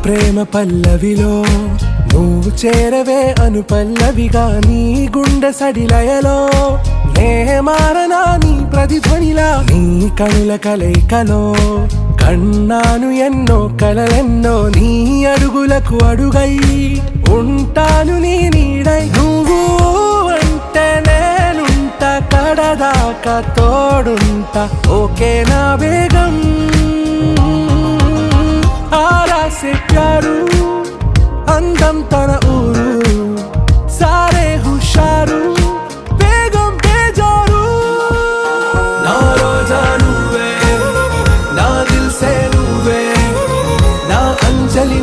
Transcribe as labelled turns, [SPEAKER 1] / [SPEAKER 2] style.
[SPEAKER 1] ప్రేమ పల్లవిలో నువ్వు చేరవే అను పల్లవిగా నీ గుండె సడిలయలో నే మారనా నీ ప్రతిధ్వనిలా నీ కనుల కలయికలో కన్నాను ఎన్నో కలలెన్నో నీ అడుగులకు అడుగై ఉంటాను నీ నీడై నువ్వు అంటే నేనుంట కడదాకా తోడుంటా ఓకే నా బేగం आरा से प्यारू अंदम तन ऊरू सारे हुशारू बेगम बेजारू ना रोजा नुवे ना दिल से नुवे ना अंजलि